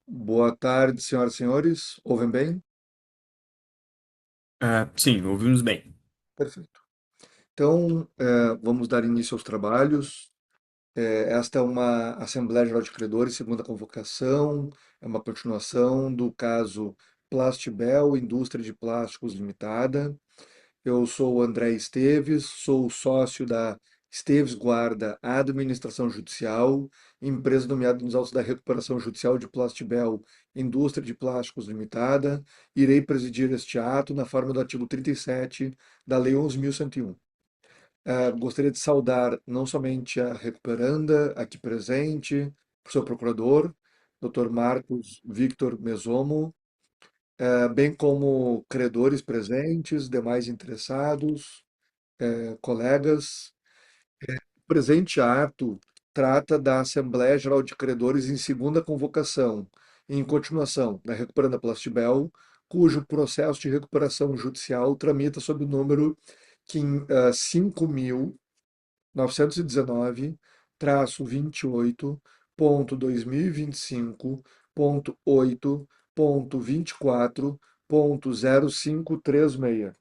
Boa tarde, senhoras e senhores. Ouvem bem? Sim, ouvimos bem. Perfeito. Então, vamos dar início aos trabalhos. Esta é uma Assembleia Geral de Credores, segunda convocação, é uma continuação do caso Plastibel, Indústria de Plásticos Limitada. Eu sou o André Esteves, sou sócio da Esteves Guarda Administração Judicial, empresa nomeada nos autos da recuperação judicial de Plastibel, Indústria de Plásticos Limitada. Irei presidir este ato na forma do artigo 37 da Lei 11.101. Gostaria de saudar não somente a recuperanda aqui presente, o seu procurador, Dr. Marcos Victor Mesomo, bem como credores presentes, demais interessados, colegas. O presente ato trata da Assembleia Geral de Credores em segunda convocação, em continuação da Recuperanda Plastibel, cujo processo de recuperação judicial tramita sob o número 5.928.2025.8.24.0536,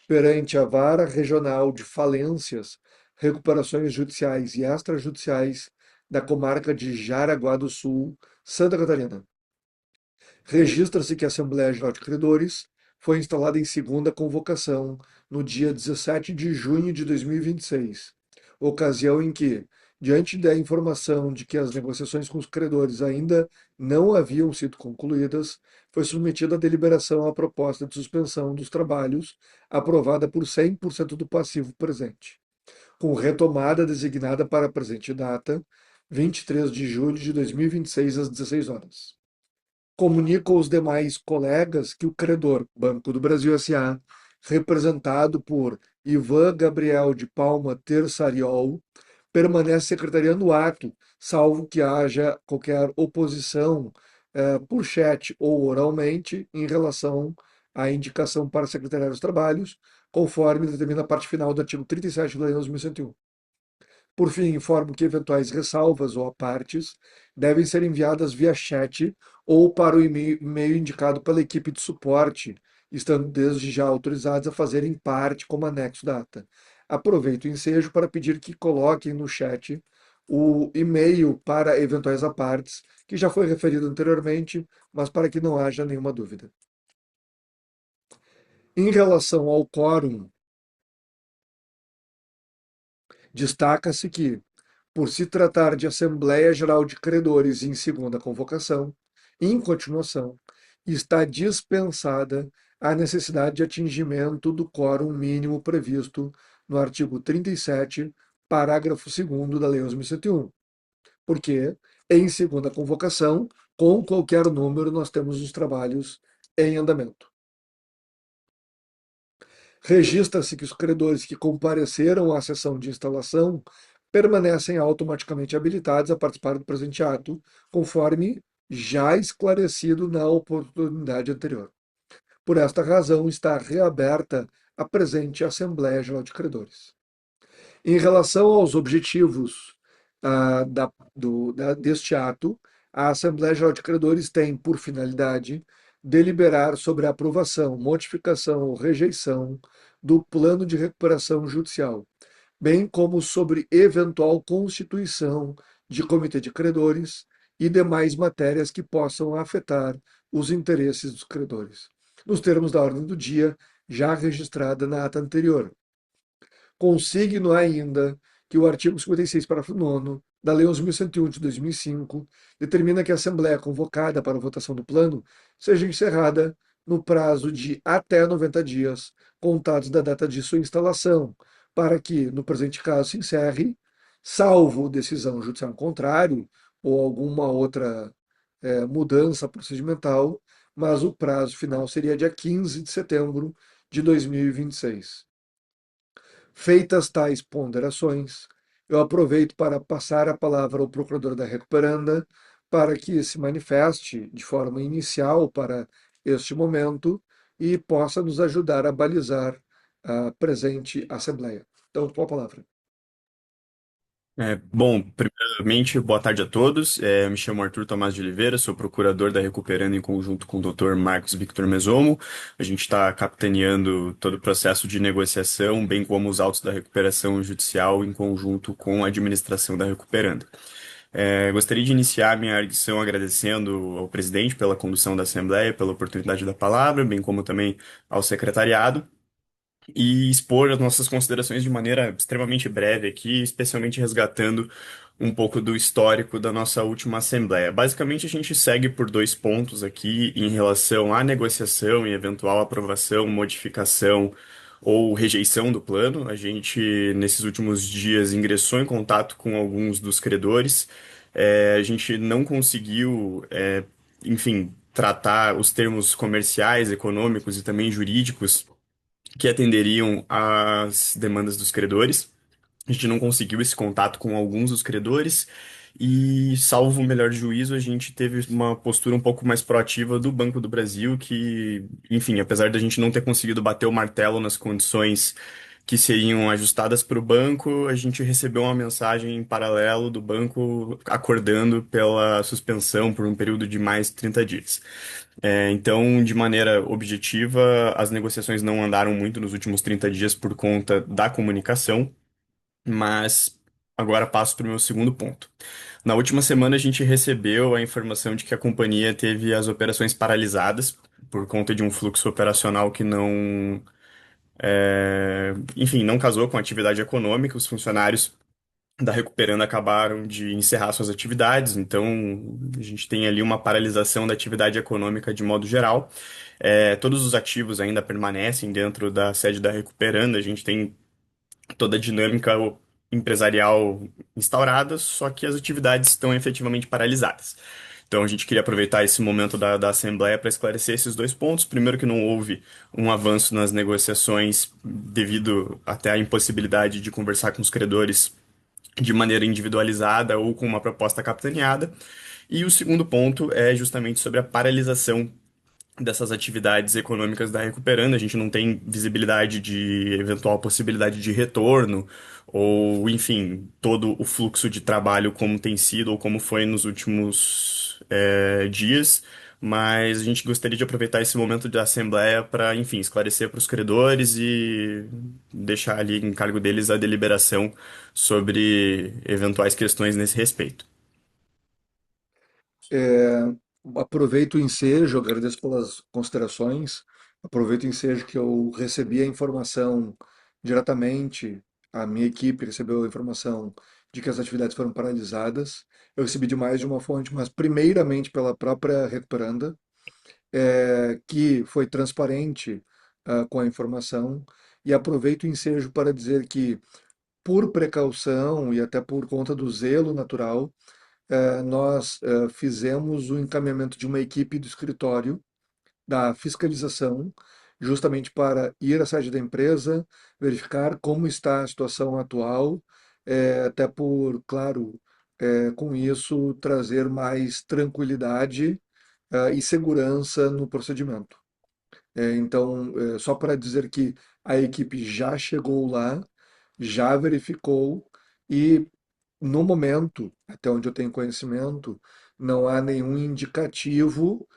perante a Vara Regional de Falências, Recuperações Judiciais e Extrajudiciais da Comarca de Jaraguá do Sul, Santa Catarina. Registra-se que a Assembleia Geral de Credores foi instalada em segunda convocação no dia 17 de junho de 2026, ocasião em que, diante da informação de que as negociações com os credores ainda não haviam sido concluídas, foi submetida à deliberação a proposta de suspensão dos trabalhos, aprovada por 100% do passivo presente, com retomada designada para a presente data, 23 de julho de 2026, às 16 horas. Comunica aos demais colegas que o credor Banco do Brasil S.A., representado por Ivan Gabriel de Palma Terçariol, permanece secretariando o ato, salvo que haja qualquer oposição por chat ou oralmente em relação à indicação para secretariar os trabalhos, conforme determina a parte final do artigo 37 da Lei 11.101. Por fim, informo que eventuais ressalvas ou apartes devem ser enviadas via chat ou para o e-mail indicado pela equipe de suporte, estando desde já autorizados a fazerem parte como anexo da ata. Aproveito o ensejo para pedir que coloquem no chat o e-mail para eventuais apartes, que já foi referido anteriormente, mas para que não haja nenhuma dúvida. Em relação ao quórum, destaca-se que, por se tratar de Assembleia Geral de Credores em segunda convocação, em continuação, está dispensada a necessidade de atingimento do quórum mínimo previsto no artigo 37, parágrafo 2º da Lei 11.101, porque, em segunda convocação, com qualquer número, nós temos os trabalhos em andamento. Registra-se que os credores que compareceram à sessão de instalação permanecem automaticamente habilitados a participar do presente ato, conforme já esclarecido na oportunidade anterior. Por esta razão, está reaberta a presente Assembleia Geral de Credores. Em relação aos objetivos deste ato, a Assembleia Geral de Credores tem por finalidade deliberar sobre a aprovação, modificação ou rejeição do plano de recuperação judicial, bem como sobre eventual constituição de comitê de credores e demais matérias que possam afetar os interesses dos credores, nos termos da ordem do dia já registrada na ata anterior. Consigno ainda que o artigo 56, parágrafo 9º da Lei 11.101 de 2005 determina que a Assembleia convocada para a votação do plano seja encerrada no prazo de até 90 dias, contados da data de sua instalação, para que, no presente caso, se encerre, salvo decisão judicial contrário ou alguma outra mudança procedimental, mas o prazo final seria dia 15 de setembro de 2026. Feitas tais ponderações, eu aproveito para passar a palavra ao procurador da Recuperanda para que se manifeste de forma inicial para este momento e possa nos ajudar a balizar a presente Assembleia. Então, com a palavra. Bom, primeiramente, boa tarde a todos. Eu me chamo Arthur Tomás de Oliveira, sou procurador da Recuperando em conjunto com o Dr. Marcos Victor Mesomo. A gente está capitaneando todo o processo de negociação, bem como os autos da recuperação judicial em conjunto com a administração da Recuperando. Gostaria de iniciar minha arguição agradecendo ao presidente pela condução da Assembleia, pela oportunidade da palavra, bem como também ao secretariado e expor as nossas considerações de maneira extremamente breve aqui, especialmente resgatando um pouco do histórico da nossa última Assembleia. Basicamente, a gente segue por dois pontos aqui em relação à negociação e eventual aprovação, modificação ou rejeição do plano. A gente, nesses últimos dias, ingressou em contato com alguns dos credores. A gente não conseguiu, enfim, tratar os termos comerciais, econômicos e também jurídicos que atenderiam às demandas dos credores. A gente não conseguiu esse contato com alguns dos credores e, salvo o melhor juízo, a gente teve uma postura um pouco mais proativa do Banco do Brasil, que, enfim, apesar da gente não ter conseguido bater o martelo nas condições que seriam ajustadas para o banco, a gente recebeu uma mensagem em paralelo do banco acordando pela suspensão por um período de mais de 30 dias. Então, de maneira objetiva, as negociações não andaram muito nos últimos 30 dias por conta da comunicação, mas agora passo para o meu segundo ponto. Na última semana, a gente recebeu a informação de que a companhia teve as operações paralisadas por conta de um fluxo operacional que não, enfim, não casou com a atividade econômica. Os funcionários da Recuperando acabaram de encerrar suas atividades, então a gente tem ali uma paralisação da atividade econômica de modo geral. Todos os ativos ainda permanecem dentro da sede da Recuperando, a gente tem toda a dinâmica empresarial instaurada, só que as atividades estão efetivamente paralisadas. Então a gente queria aproveitar esse momento da Assembleia para esclarecer esses dois pontos. Primeiro, que não houve um avanço nas negociações devido até à impossibilidade de conversar com os credores de maneira individualizada ou com uma proposta capitaneada. E o segundo ponto é justamente sobre a paralisação dessas atividades econômicas da Recuperando. A gente não tem visibilidade de eventual possibilidade de retorno, ou, enfim, todo o fluxo de trabalho como tem sido ou como foi nos últimos dias. Mas a gente gostaria de aproveitar esse momento da Assembleia para, enfim, esclarecer para os credores e deixar ali em cargo deles a deliberação sobre eventuais questões nesse respeito. É, aproveito o ensejo, agradeço pelas considerações. Aproveito o ensejo que eu recebi a informação diretamente, a minha equipe recebeu a informação de que as atividades foram paralisadas. Eu recebi de mais de uma fonte, mas primeiramente pela própria Recuperanda, que foi transparente, com a informação. E aproveito o ensejo para dizer que, por precaução e até por conta do zelo natural, nós fizemos o encaminhamento de uma equipe do escritório da fiscalização, justamente para ir à sede da empresa, verificar como está a situação atual, até por, claro, com isso trazer mais tranquilidade e segurança no procedimento. Então, só para dizer que a equipe já chegou lá, já verificou e, no momento, até onde eu tenho conhecimento, não há nenhum indicativo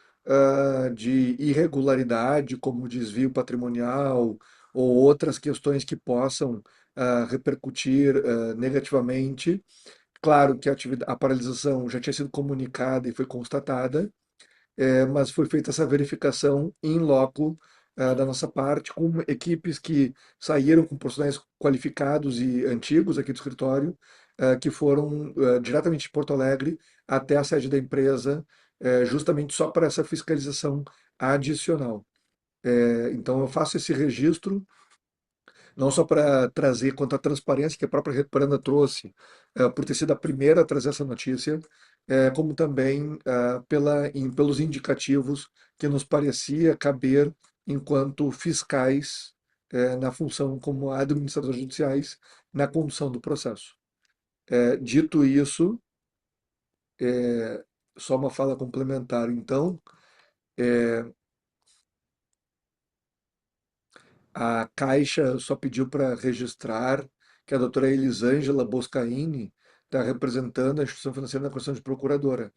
de irregularidade, como desvio patrimonial ou outras questões que possam repercutir negativamente. Claro que a paralisação já tinha sido comunicada e foi constatada, mas foi feita essa verificação in loco, da nossa parte, com equipes que saíram com profissionais qualificados e antigos aqui do escritório, que foram diretamente de Porto Alegre até a sede da empresa, justamente só para essa fiscalização adicional. Então eu faço esse registro não só para trazer quanto à transparência que a própria Reparanda trouxe, por ter sido a primeira a trazer essa notícia, como também pelos indicativos que nos parecia caber enquanto fiscais, na função como administradores judiciais, na condução do processo. Dito isso, só uma fala complementar, então, a Caixa só pediu para registrar que a doutora Elisângela Boscaini está representando a instituição financeira na questão de procuradora.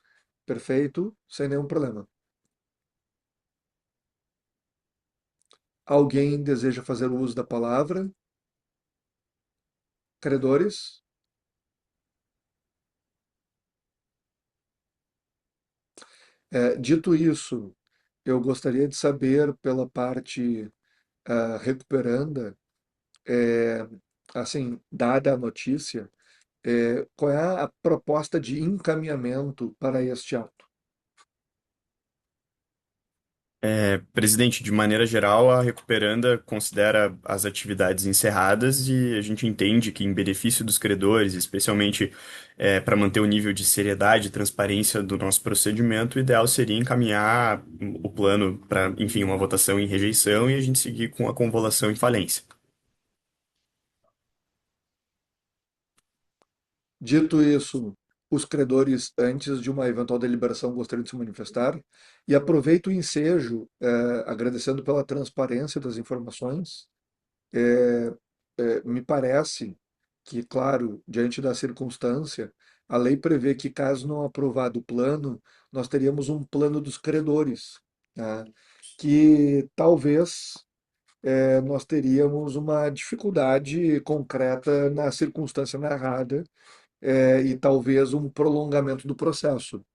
Perfeito, sem nenhum problema. Alguém deseja fazer o uso da palavra? Credores? Dito isso, eu gostaria de saber pela parte recuperanda, é, assim, dada a notícia, qual é a proposta de encaminhamento para este ato? Presidente, de maneira geral, a Recuperanda considera as atividades encerradas e a gente entende que, em benefício dos credores, especialmente para manter o nível de seriedade e transparência do nosso procedimento, o ideal seria encaminhar o plano para, enfim, uma votação em rejeição e a gente seguir com a convolução em falência. Dito isso, os credores, antes de uma eventual deliberação, gostariam de se manifestar. E aproveito o ensejo, agradecendo pela transparência das informações. Me parece que, claro, diante da circunstância, a lei prevê que, caso não aprovado o plano, nós teríamos um plano dos credores, tá? Que talvez nós teríamos uma dificuldade concreta na circunstância narrada, e talvez um prolongamento do processo.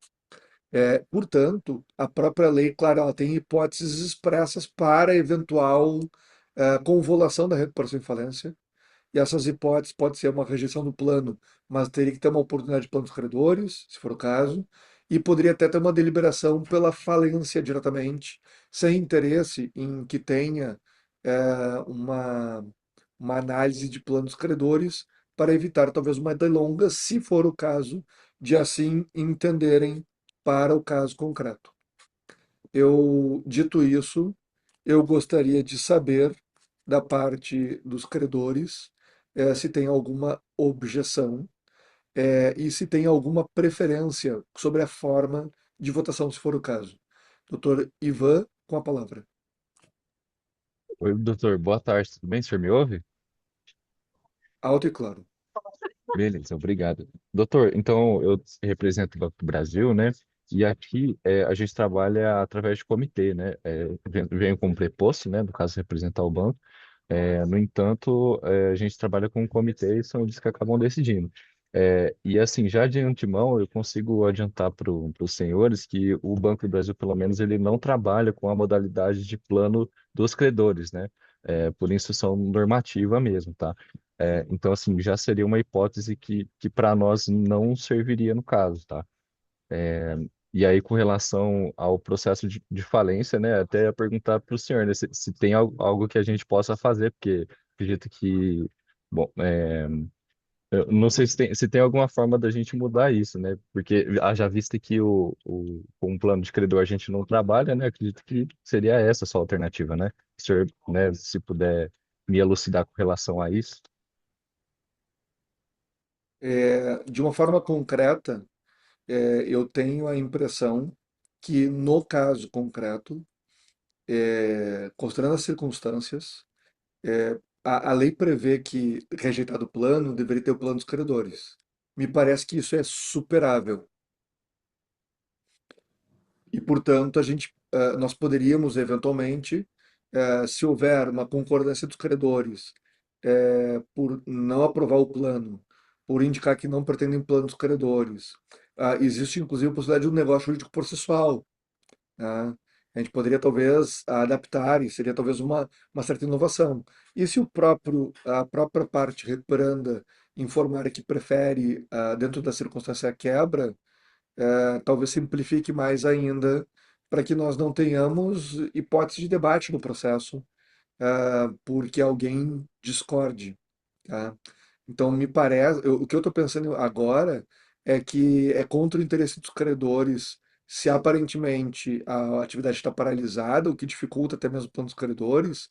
Portanto, a própria lei, claro, ela tem hipóteses expressas para eventual convolução da recuperação em falência, e essas hipóteses pode ser uma rejeição do plano, mas teria que ter uma oportunidade de plano dos credores, se for o caso, e poderia até ter uma deliberação pela falência diretamente, sem interesse em que tenha uma análise de planos credores, para evitar talvez uma delonga, se for o caso, de assim entenderem para o caso concreto. Dito isso, eu gostaria de saber da parte dos credores se tem alguma objeção e se tem alguma preferência sobre a forma de votação, se for o caso. Doutor Ivan, com a palavra. Oi, doutor, boa tarde, tudo bem? O senhor me ouve? Alto e claro. Beleza, obrigado. Doutor, então eu represento o Banco do Brasil, né? E aqui a gente trabalha através de comitê, né? Venho como preposto, né? No caso, representar o banco. No entanto, a gente trabalha com um comitê e são eles que acabam decidindo. E assim, já de antemão, eu consigo adiantar para os senhores que o Banco do Brasil, pelo menos, ele não trabalha com a modalidade de plano dos credores, né? Por instrução normativa mesmo, tá? Então, assim, já seria uma hipótese que para nós não serviria no caso, tá? E aí, com relação ao processo de falência, né, até ia perguntar para o senhor, né, se tem algo que a gente possa fazer, porque acredito que, bom, eu não sei se tem alguma forma da gente mudar isso, né, porque haja vista que com um plano de credor a gente não trabalha, né, acredito que seria essa a sua alternativa, né? O senhor, né, se puder me elucidar com relação a isso. De uma forma concreta, eu tenho a impressão que, no caso concreto, considerando as circunstâncias, a lei prevê que, rejeitado o plano, deveria ter o plano dos credores. Me parece que isso é superável. E, portanto, nós poderíamos, eventualmente, se houver uma concordância dos credores, por não aprovar o plano, por indicar que não pretendem plano dos credores, existe, inclusive, a possibilidade de um negócio jurídico processual, né? A gente poderia talvez adaptar e seria talvez uma certa inovação. E se a própria parte recuperanda informar que prefere, dentro da circunstância, a quebra, talvez simplifique mais ainda para que nós não tenhamos hipótese de debate no processo, porque alguém discorde, tá? Então, me parece, o que eu estou pensando agora é que é contra o interesse dos credores se aparentemente a atividade está paralisada, o que dificulta até mesmo o plano dos credores,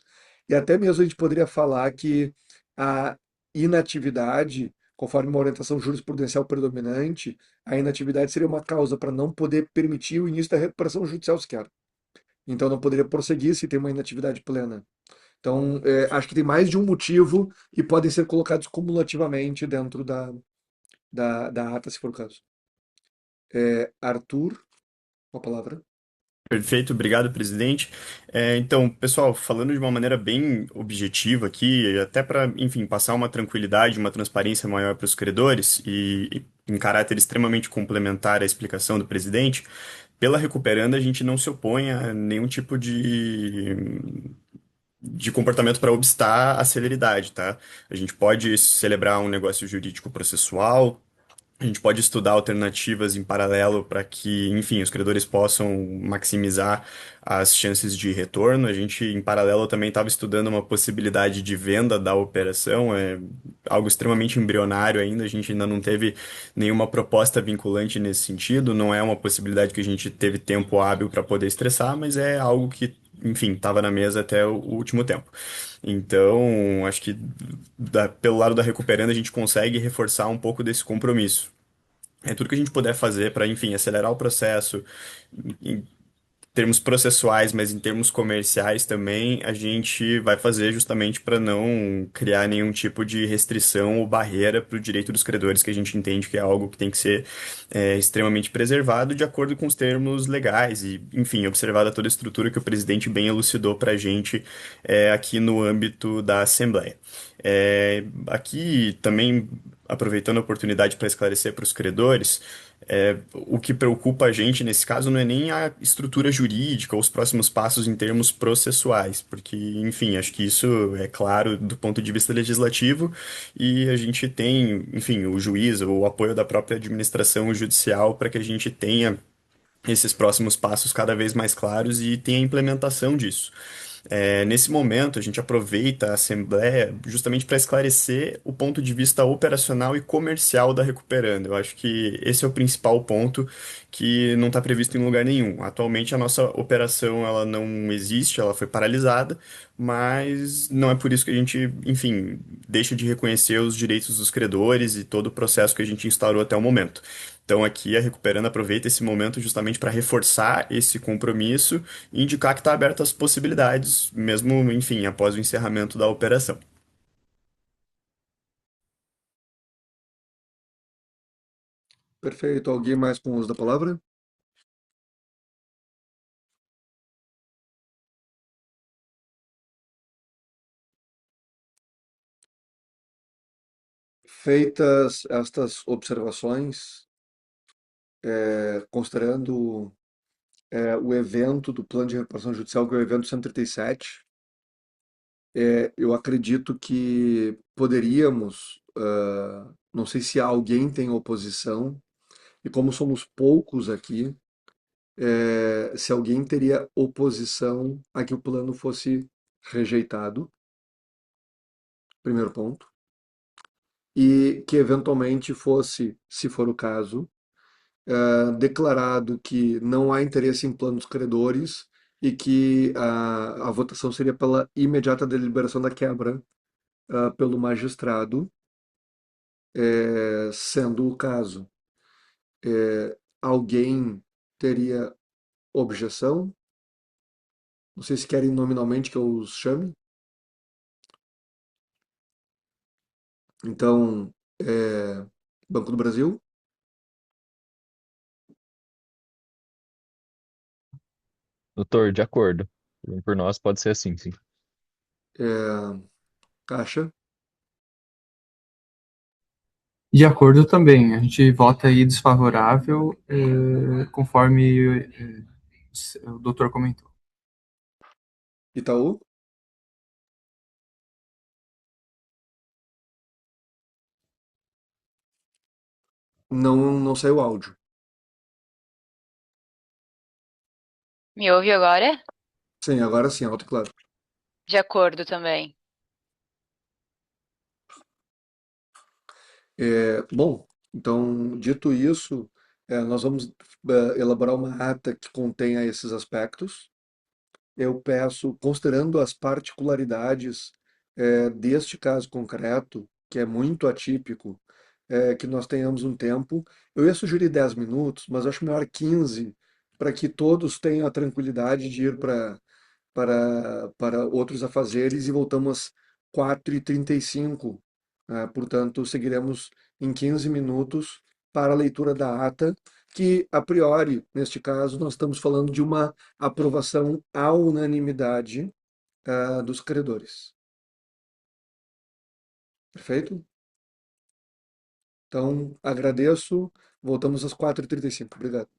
e até mesmo a gente poderia falar que a inatividade, conforme uma orientação jurisprudencial predominante, a inatividade seria uma causa para não poder permitir o início da recuperação judicial sequer. Então, não poderia prosseguir se tem uma inatividade plena. Então, acho que tem mais de um motivo e podem ser colocados cumulativamente dentro da ata, se for o caso. Arthur, uma palavra. Perfeito, obrigado, presidente. Então, pessoal, falando de uma maneira bem objetiva aqui, até para, enfim, passar uma tranquilidade, uma transparência maior para os credores e em caráter extremamente complementar à explicação do presidente, pela Recuperanda a gente não se opõe a nenhum tipo de comportamento para obstar a celeridade, tá? A gente pode celebrar um negócio jurídico processual. A gente pode estudar alternativas em paralelo para que, enfim, os credores possam maximizar as chances de retorno. A gente, em paralelo, também estava estudando uma possibilidade de venda da operação, algo extremamente embrionário ainda. A gente ainda não teve nenhuma proposta vinculante nesse sentido. Não é uma possibilidade que a gente teve tempo hábil para poder estressar, mas é algo que, enfim, estava na mesa até o último tempo. Então, acho que pelo lado da Recuperando, a gente consegue reforçar um pouco desse compromisso. Tudo que a gente puder fazer para, enfim, acelerar o processo em termos processuais, mas em termos comerciais também, a gente vai fazer justamente para não criar nenhum tipo de restrição ou barreira para o direito dos credores, que a gente entende que é algo que tem que ser extremamente preservado de acordo com os termos legais e, enfim, observada toda a estrutura que o presidente bem elucidou para a gente aqui no âmbito da Assembleia. Aqui também, aproveitando a oportunidade para esclarecer para os credores, o que preocupa a gente nesse caso não é nem a estrutura jurídica ou os próximos passos em termos processuais, porque, enfim, acho que isso é claro do ponto de vista legislativo e a gente tem, enfim, o juiz, o apoio da própria administração judicial para que a gente tenha esses próximos passos cada vez mais claros e tenha a implementação disso. Nesse momento, a gente aproveita a Assembleia justamente para esclarecer o ponto de vista operacional e comercial da Recuperando. Eu acho que esse é o principal ponto que não está previsto em lugar nenhum. Atualmente, a nossa operação ela não existe, ela foi paralisada, mas não é por isso que a gente, enfim, deixa de reconhecer os direitos dos credores e todo o processo que a gente instaurou até o momento. Então, aqui a Recuperando aproveita esse momento justamente para reforçar esse compromisso e indicar que está aberto às possibilidades, mesmo, enfim, após o encerramento da operação. Perfeito. Alguém mais com o uso da palavra? Feitas estas observações, considerando o evento do Plano de Recuperação Judicial, que é o evento 137, eu acredito que poderíamos, não sei se alguém tem oposição, e como somos poucos aqui, se alguém teria oposição a que o plano fosse rejeitado, primeiro ponto, e que eventualmente fosse, se for o caso, declarado que não há interesse em planos credores e que a votação seria pela imediata deliberação da quebra pelo magistrado, sendo o caso. Alguém teria objeção? Não sei se querem nominalmente que eu os chame. Então, Banco do Brasil, Doutor, de acordo. Por nós pode ser assim, sim. Caixa, De acordo também, a gente vota aí desfavorável, conforme o doutor comentou. Itaú, não saiu áudio. Me ouve agora? Sim, agora sim, alto e claro. De acordo também. Bom, então, dito isso, nós vamos elaborar uma ata que contenha esses aspectos. Eu peço, considerando as particularidades deste caso concreto, que é muito atípico, que nós tenhamos um tempo. Eu ia sugerir 10 minutos, mas acho melhor 15, para que todos tenham a tranquilidade de ir para outros afazeres e voltamos às 4h35 Portanto, seguiremos em 15 minutos para a leitura da ata, que, a priori, neste caso, nós estamos falando de uma aprovação à unanimidade, dos credores. Perfeito? Então, agradeço. Voltamos às 4h35. Obrigado.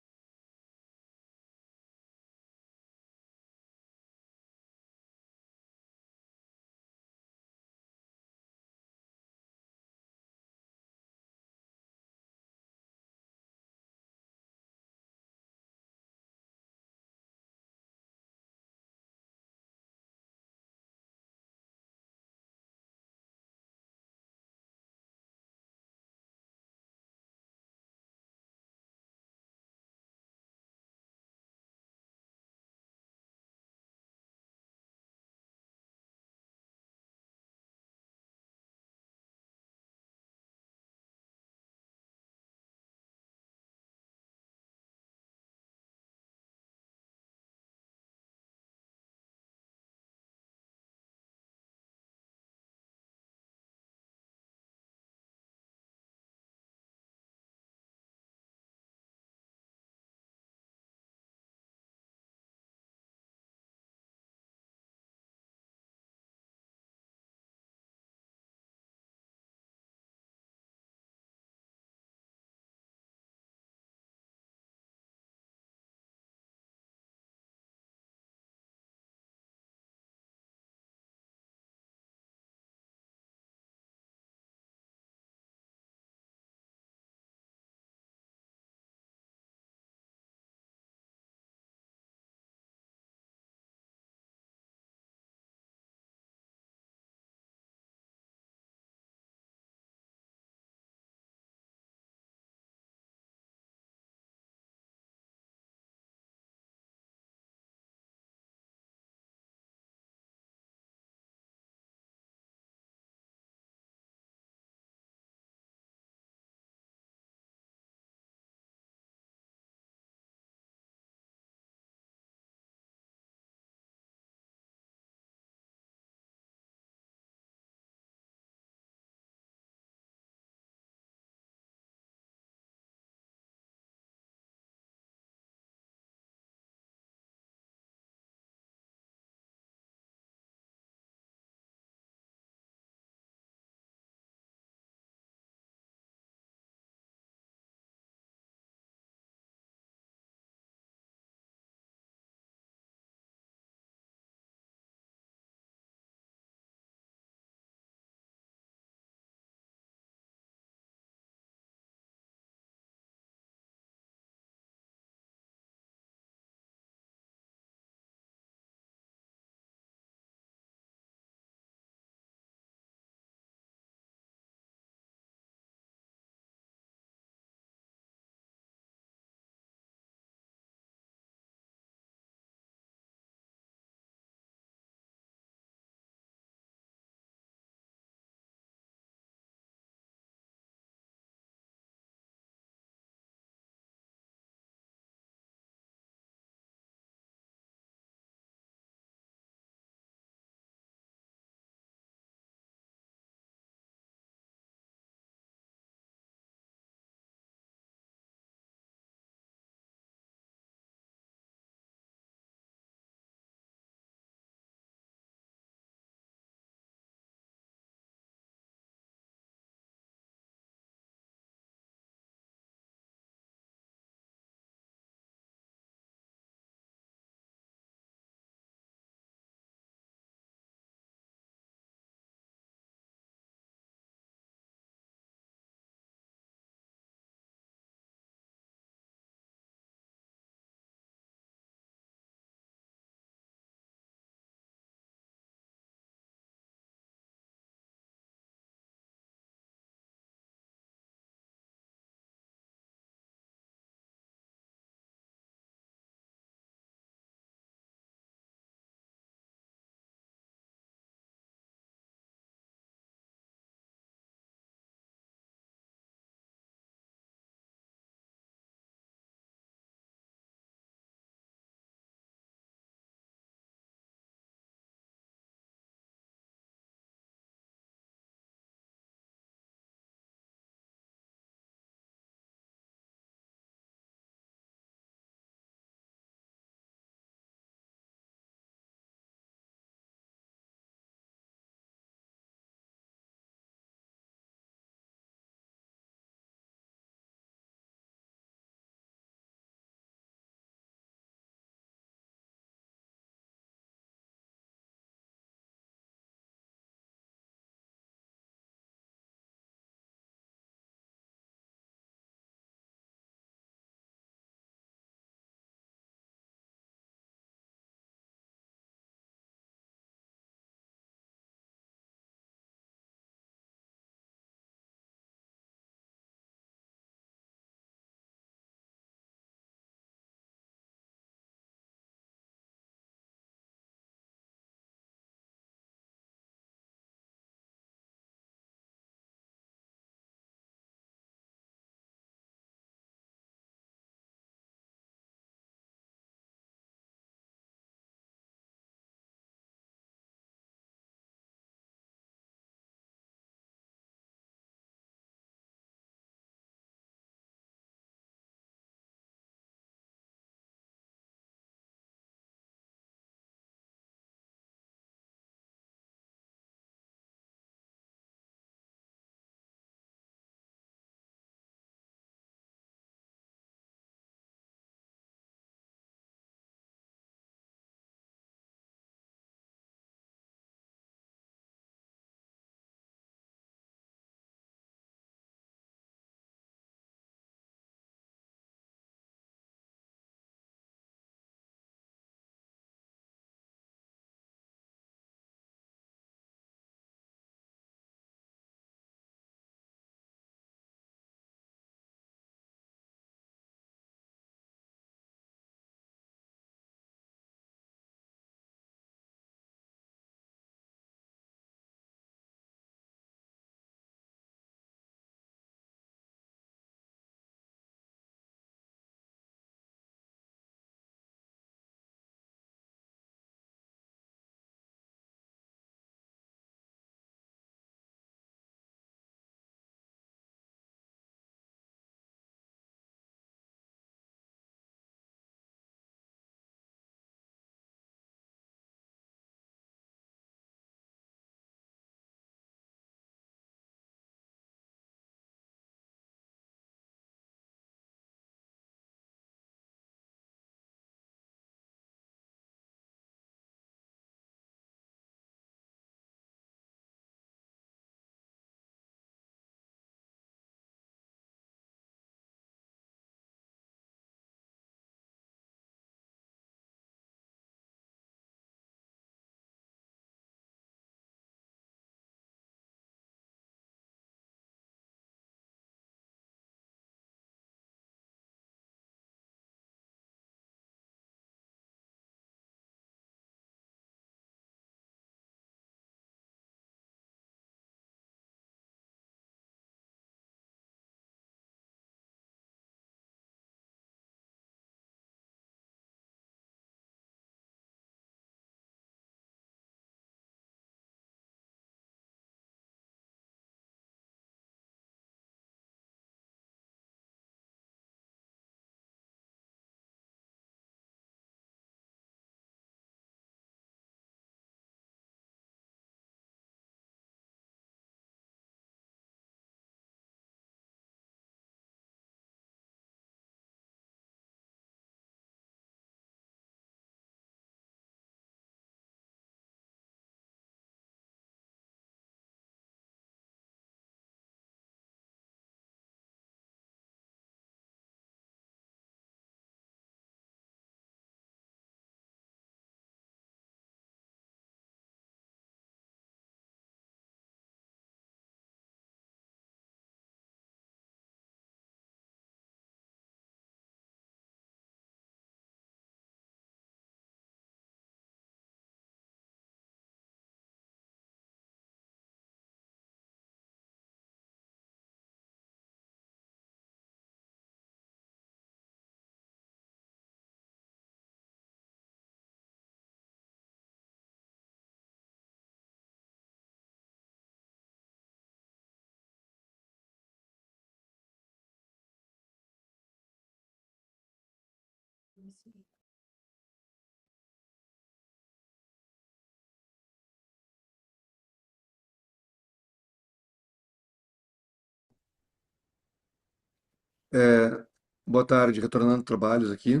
É, boa tarde, retornando trabalhos aqui.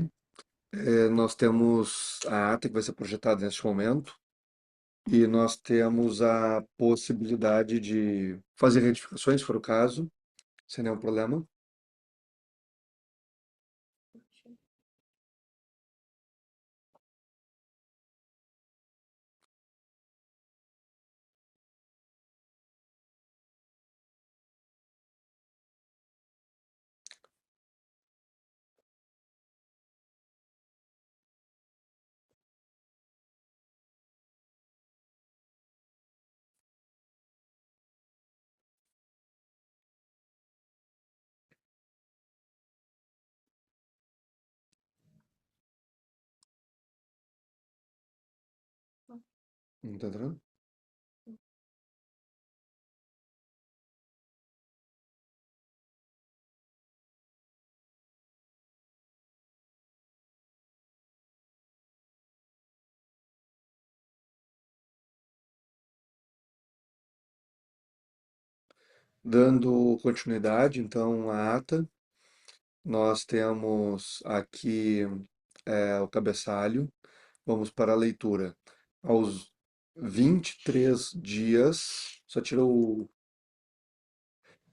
Nós temos a ata que vai ser projetada neste momento e nós temos a possibilidade de fazer retificações, se for o caso, sem nenhum problema. Entendeu? Dando continuidade, então, à ata, nós temos aqui o cabeçalho. Vamos para a leitura. Aos 23 dias, só tirou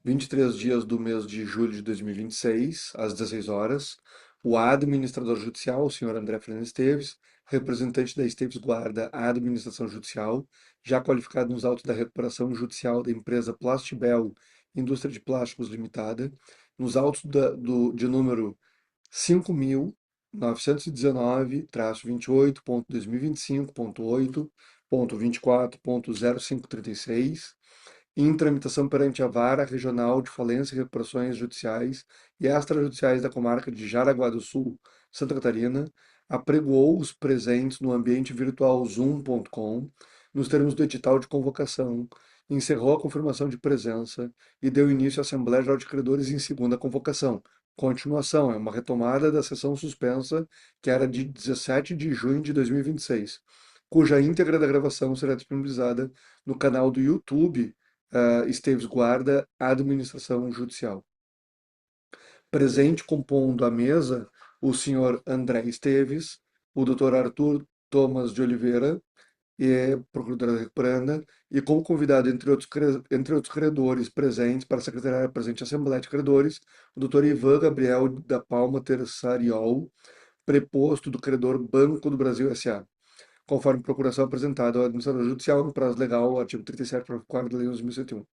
23 dias do mês de julho de 2026, às 16 horas, o administrador judicial, o senhor André Fernandes Esteves, representante da Esteves Guarda à administração judicial, já qualificado nos autos da recuperação judicial da empresa Plastibel Indústria de Plásticos Limitada, nos autos de número 5.919-28.2025.8.24.0536, em tramitação perante a Vara Regional de Falência e Recuperações Judiciais e Extrajudiciais da Comarca de Jaraguá do Sul, Santa Catarina, apregoou os presentes no ambiente virtual zoom.com, nos termos do edital de convocação, encerrou a confirmação de presença e deu início à Assembleia Geral de Credores em segunda convocação. Continuação, é uma retomada da sessão suspensa, que era de 17 de junho de 2026, cuja íntegra da gravação será disponibilizada no canal do YouTube Esteves Guarda, Administração Judicial. Presente compondo a mesa o senhor André Esteves, o doutor Arthur Thomas de Oliveira, procurador da Recuperanda, e como convidado, entre outros credores presentes, para secretariar a presente Assembleia de Credores, o doutor Ivan Gabriel da Palma Terçariol, preposto do credor Banco do Brasil S.A., conforme procuração apresentada ao administrador judicial no prazo legal, artigo 37, parágrafo 4 da Lei 11.071.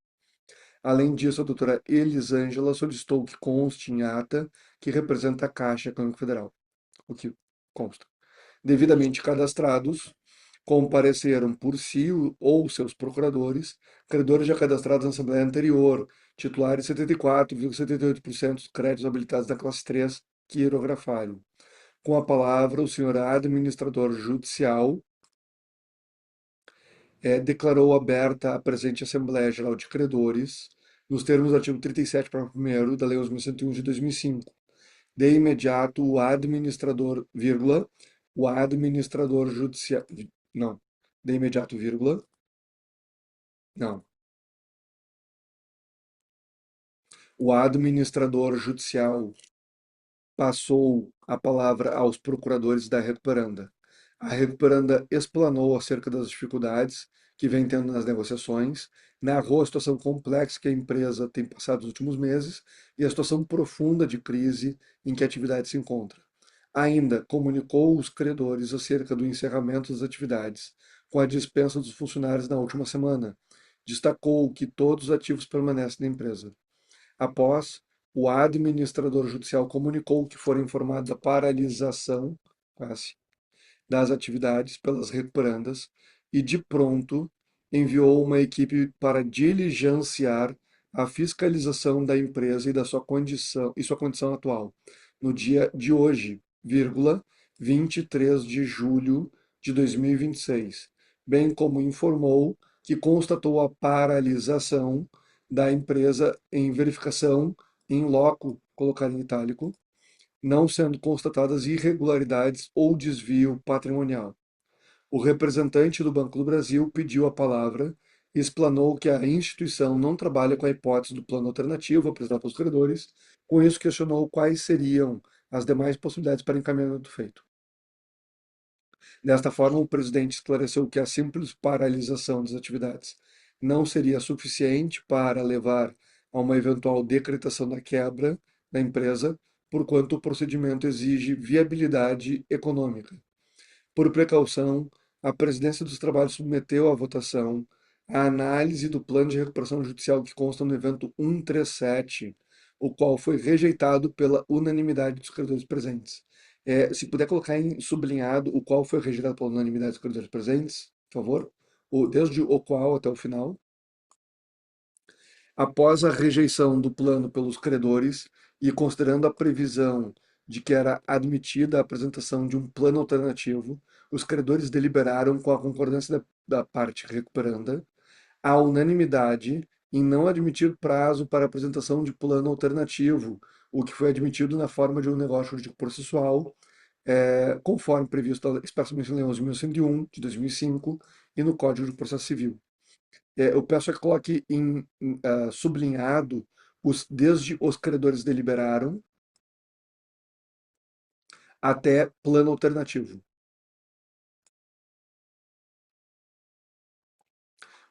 Além disso, a doutora Elisângela solicitou que conste em ata que representa a Caixa Econômica Federal, o que consta. Devidamente cadastrados, compareceram por si ou seus procuradores, credores já cadastrados na Assembleia anterior, titulares 74,78% dos créditos habilitados da classe 3, quirografário. Com a palavra, o senhor administrador judicial declarou aberta a presente Assembleia Geral de Credores, nos termos do artigo 37, parágrafo 1º da Lei 11.101 de 2005. De imediato, o administrador judicial, não, de imediato, vírgula, não, o administrador judicial passou a palavra aos procuradores da Recuperanda. A Recuperanda explanou acerca das dificuldades que vem tendo nas negociações, narrou a situação complexa que a empresa tem passado nos últimos meses e a situação profunda de crise em que a atividade se encontra. Ainda comunicou os credores acerca do encerramento das atividades, com a dispensa dos funcionários na última semana. Destacou que todos os ativos permanecem na empresa. Após, o administrador judicial comunicou que foram informados da paralisação das atividades pelas recuperandas e, de pronto, enviou uma equipe para diligenciar a fiscalização da empresa e sua condição atual, no dia de hoje, 23 de julho de 2026, bem como informou que constatou a paralisação da empresa em verificação em loco, colocar em itálico, não sendo constatadas irregularidades ou desvio patrimonial. O representante do Banco do Brasil pediu a palavra e explanou que a instituição não trabalha com a hipótese do plano alternativo apresentado pelos credores. Com isso, questionou quais seriam as demais possibilidades para encaminhamento do feito. Desta forma, o presidente esclareceu que a simples paralisação das atividades não seria suficiente para levar a uma eventual decretação da quebra da empresa, porquanto o procedimento exige viabilidade econômica. Por precaução, a Presidência dos Trabalhos submeteu à votação a análise do plano de recuperação judicial que consta no evento 137, o qual foi rejeitado pela unanimidade dos credores presentes. Se puder colocar em sublinhado o qual foi rejeitado pela unanimidade dos credores presentes, por favor, desde o qual até o final. Após a rejeição do plano pelos credores e considerando a previsão de que era admitida a apresentação de um plano alternativo, os credores deliberaram com a concordância da parte recuperanda a unanimidade em não admitir prazo para apresentação de plano alternativo, o que foi admitido na forma de um negócio jurídico processual, conforme previsto expressamente na Lei 11.101 de 2005 e no Código de Processo Civil. Eu peço que coloque sublinhado desde os credores deliberaram até plano alternativo.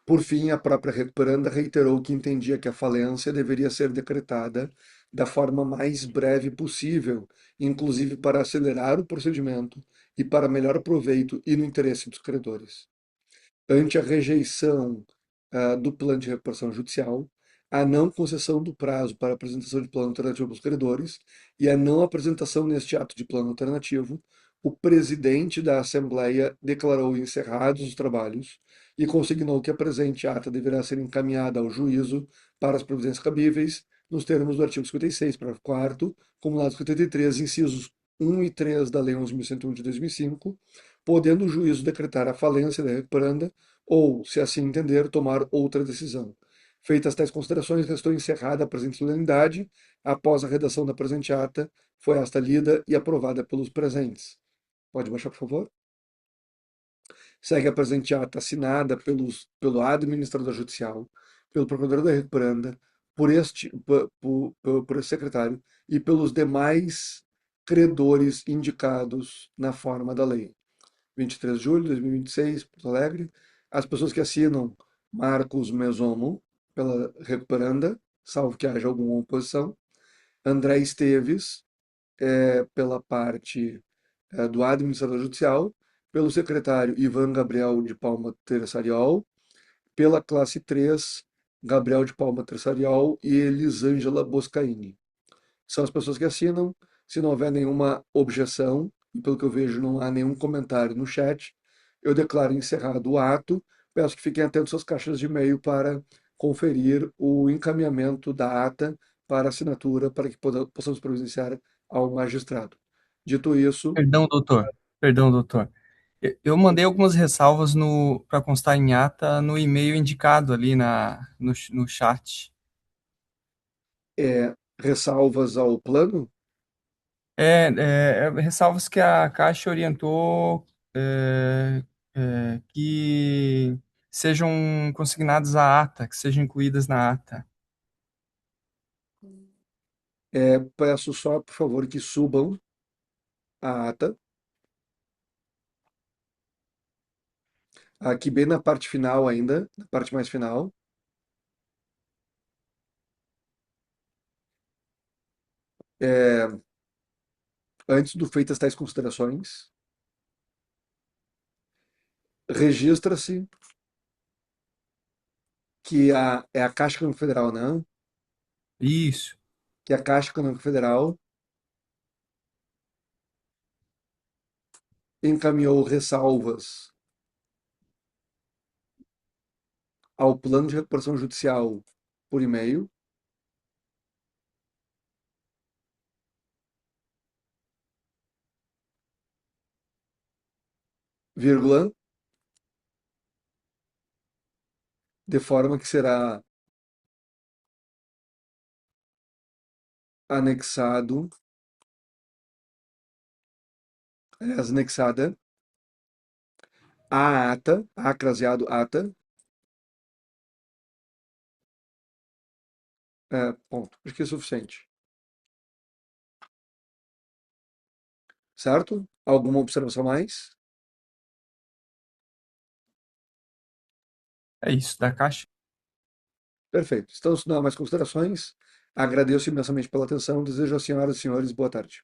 Por fim, a própria recuperanda reiterou que entendia que a falência deveria ser decretada da forma mais breve possível, inclusive para acelerar o procedimento e para melhor proveito e no interesse dos credores. Ante a rejeição do plano de recuperação judicial, a não concessão do prazo para apresentação de plano alternativo aos credores e a não apresentação neste ato de plano alternativo, o presidente da Assembleia declarou encerrados os trabalhos e consignou que a presente ata deverá ser encaminhada ao juízo para as providências cabíveis, nos termos do artigo 56, parágrafo 4º, acumulado 53, incisos 1 e 3 da Lei 11.101 de 2005, podendo o juízo decretar a falência da recuperanda ou, se assim entender, tomar outra decisão. Feitas tais considerações, restou encerrada a presente solenidade. Após a redação da presente ata, foi esta lida e aprovada pelos presentes. Pode baixar, por favor? Segue a presente ata assinada pelo administrador judicial, pelo procurador da recuperanda, por esse secretário e pelos demais credores indicados na forma da lei. 23 de julho de 2026, Porto Alegre. As pessoas que assinam Marcos Mesomo, pela recuperanda, salvo que haja alguma oposição. André Esteves, pela parte do administrador judicial. Pelo secretário Ivan Gabriel de Palma Terçariol. Pela classe 3, Gabriel de Palma Terçariol e Elisângela Boscaini. São as pessoas que assinam. Se não houver nenhuma objeção, e pelo que eu vejo não há nenhum comentário no chat, eu declaro encerrado o ato. Peço que fiquem atentos às caixas de e-mail para conferir o encaminhamento da ata para assinatura, para que possamos providenciar ao magistrado. Dito isso, Perdão, doutor. Perdão, doutor. Eu mandei algumas ressalvas para constar em ata no e-mail indicado ali no chat. ressalvas ao plano. Ressalvas que a Caixa orientou que sejam consignadas à ata, que sejam incluídas na ata. Peço só, por favor, que subam a ata. Aqui bem na parte final ainda, na parte mais final. É, Antes do feitas tais considerações, registra-se que é a Caixa Econômica Federal, né? Isso. Que a Caixa Econômica Federal encaminhou ressalvas ao plano de recuperação judicial por e-mail, vírgula, de forma que será anexado anexada à ata, a craseado ata, ponto. Acho que é suficiente. Certo? Alguma observação mais? É isso, da Caixa. Perfeito. Então, se não há mais considerações, agradeço imensamente pela atenção. Desejo às senhoras e senhores boa tarde.